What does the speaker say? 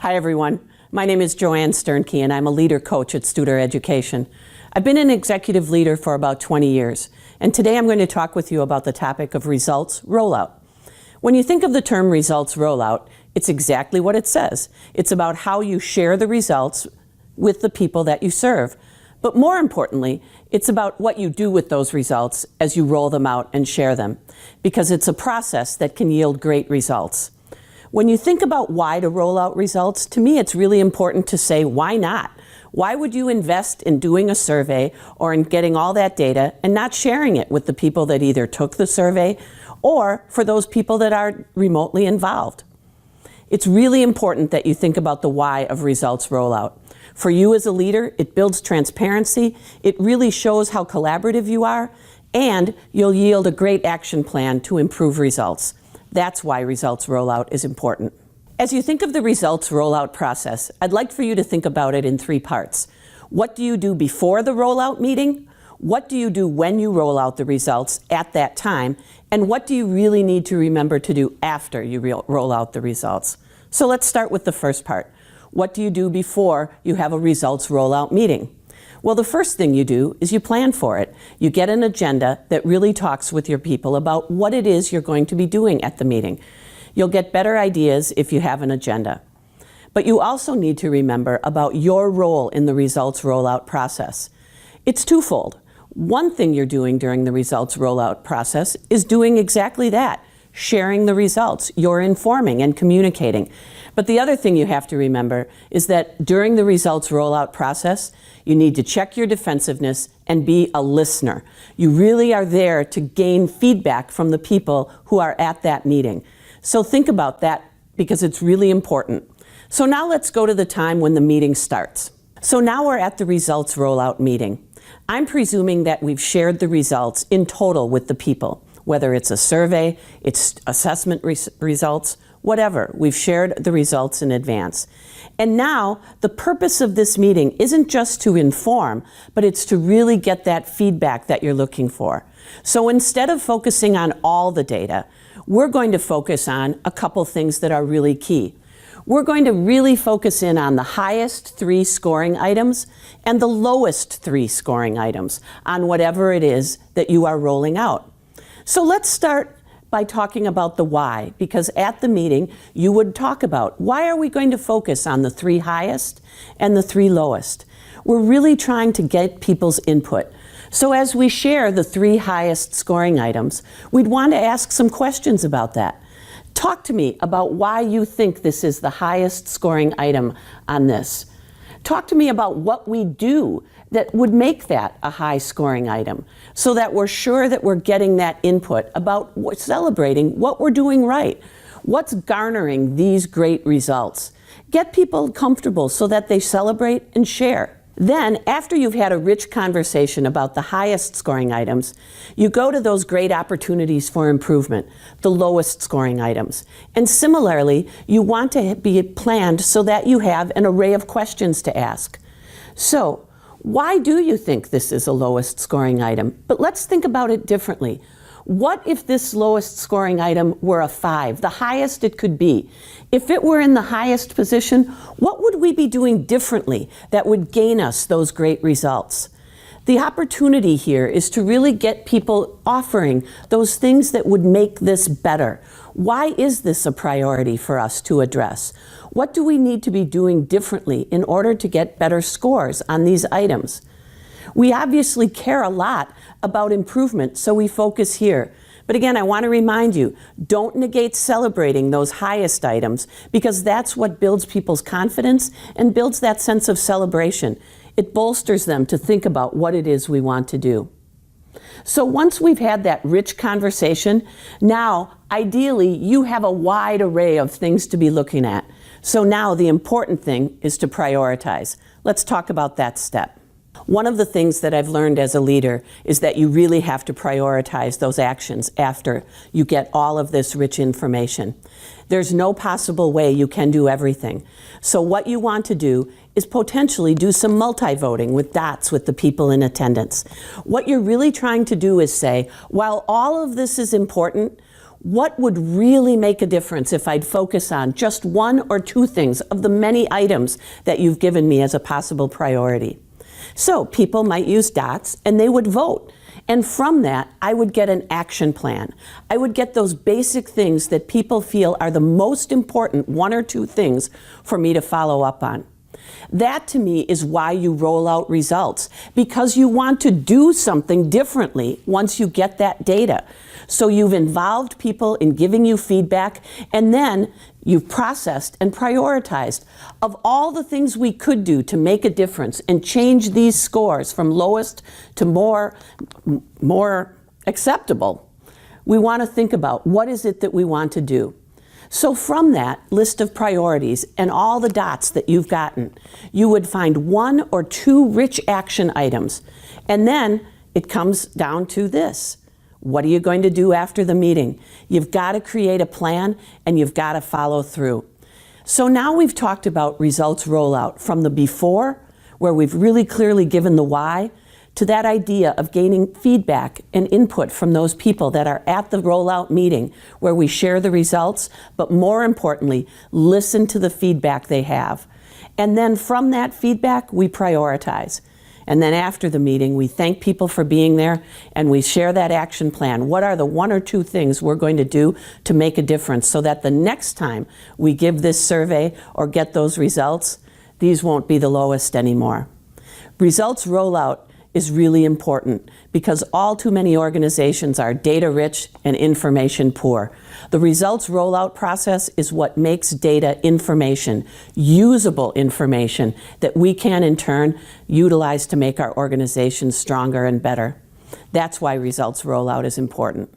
Hi everyone, my name is JoAnn Sternke and I'm a leader coach at Studer Education. I've been an executive leader for about 20 years and today I'm going to talk with you about the topic of results rollout. When you think of the term results rollout, it's exactly what it says. It's about how you share the results with the people that you serve. But more importantly, it's about what you do with those results as you roll them out and share them, because it's a process that can yield great results. When you think about why to roll out results, to me it's really important to say, why not? Why would you invest in doing a survey or in getting all that data and not sharing it with the people that either took the survey or for those people that are remotely involved? It's really important that you think about the why of results rollout. For you as a leader, it builds transparency, it really shows how collaborative you are, and you'll yield a great action plan to improve results. That's why results rollout is important. As you think of the results rollout process, I'd like for you to think about it in 3 parts. What do you do before the rollout meeting? What do you do when you roll out the results at that time? And what do you really need to remember to do after you roll out the results? So let's start with the first part. What do you do before you have a results rollout meeting? Well, the first thing you do is you plan for it. You get an agenda that really talks with your people about what it is you're going to be doing at the meeting. You'll get better ideas if you have an agenda. But you also need to remember about your role in the results rollout process. It's twofold. One thing you're doing during the results rollout process is doing exactly that, sharing the results. You're informing and communicating. But the other thing you have to remember is that during the results rollout process, you need to check your defensiveness and be a listener. You really are there to gain feedback from the people who are at that meeting. So think about that because it's really important. So now let's go to the time when the meeting starts. So now we're at the results rollout meeting. I'm presuming that we've shared the results in total with the people, whether it's a survey, it's assessment results, whatever. We've shared the results in advance. And now the purpose of this meeting isn't just to inform, but it's to really get that feedback that you're looking for. So instead of focusing on all the data, we're going to focus on a couple things that are really key. We're going to really focus in on the highest 3 scoring items and the lowest 3 scoring items on whatever it is that you are rolling out. So let's start by talking about the why, because at the meeting you would talk about why are we going to focus on the 3 highest and the 3 lowest. We're really trying to get people's input. So as we share the 3 highest scoring items, we'd want to ask some questions about that. Talk to me about why you think this is the highest scoring item on this. Talk to me about what we do that would make that a high scoring item so that we're sure that we're getting that input about celebrating what we're doing right. What's garnering these great results? Get people comfortable so that they celebrate and share. Then, after you've had a rich conversation about the highest scoring items, you go to those great opportunities for improvement, the lowest scoring items. And similarly, you want to be planned so that you have an array of questions to ask. So, why do you think this is a lowest scoring item? But let's think about it differently. What if this lowest scoring item were a 5, the highest it could be? If it were in the highest position, what would we be doing differently that would gain us those great results? The opportunity here is to really get people offering those things that would make this better. Why is this a priority for us to address? What do we need to be doing differently in order to get better scores on these items? We obviously care a lot about improvement, so we focus here. But again, I want to remind you, don't negate celebrating those highest items because that's what builds people's confidence and builds that sense of celebration. It bolsters them to think about what it is we want to do. So once we've had that rich conversation, now ideally you have a wide array of things to be looking at. So now the important thing is to prioritize. Let's talk about that step. One of the things that I've learned as a leader is that you really have to prioritize those actions after you get all of this rich information. There's no possible way you can do everything. So what you want to do is potentially do some multi-voting with dots with the people in attendance. What you're really trying to do is say, while all of this is important, What would really make a difference if I'd focus on just one or two things of the many items that you've given me as a possible priority? So people might use dots and they would vote. And from that, I would get an action plan. I would get those basic things that people feel are the most important one or two things for me to follow up on. That to me is why you roll out results, because you want to do something differently once you get that data. So you've involved people in giving you feedback, and then you've processed and prioritized. Of all the things we could do to make a difference and change these scores from lowest to more acceptable, we want to think about what is it that we want to do. So from that list of priorities and all the dots that you've gotten, you would find one or two rich action items. And then it comes down to this. What are you going to do after the meeting? You've got to create a plan and you've got to follow through. So now we've talked about results rollout from the before, where we've really clearly given the why, to that idea of gaining feedback and input from those people that are at the rollout meeting where we share the results, but more importantly, listen to the feedback they have. And then from that feedback, we prioritize. And then after the meeting, we thank people for being there and we share that action plan. What are the one or two things we're going to do to make a difference so that the next time we give this survey or get those results, these won't be the lowest anymore. Results rollout is really important because all too many organizations are data rich and information poor. The results rollout process is what makes data information, usable information that we can in turn utilize to make our organizations stronger and better. That's why results rollout is important.